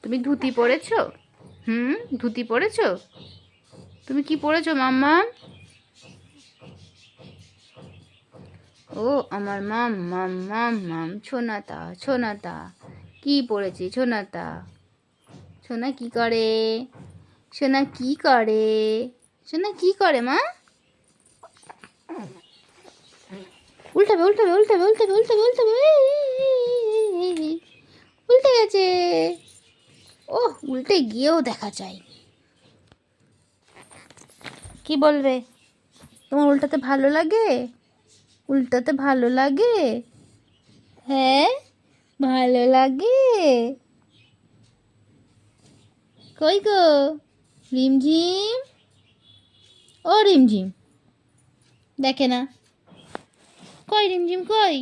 তুমি ধুতি পরেছো? ধুতি পরেছো? তুমি কি পরেছো মাম্মা? ও আমার মাম ছোনাতা ছোনাতা কি পড়েছে ছোনাতা? সোনা কি করে? সোনা কি করে? সোনা কি করে মা? উল্টাবে উল্টাবে উল্টাবে উল্টাবে উল্টাবে উল্টাবে উল্টে গেছে। ও উল্টে গিয়েও দেখা যায়। কি বলবে? তোমার উল্টাতে ভালো লাগে? উল্টাতে ভালো লাগে? হ্যাঁ ভালো লাগে। কই গো রিমঝিম? ও রিমঝিম দেখে না। কই রিমঝিম কই?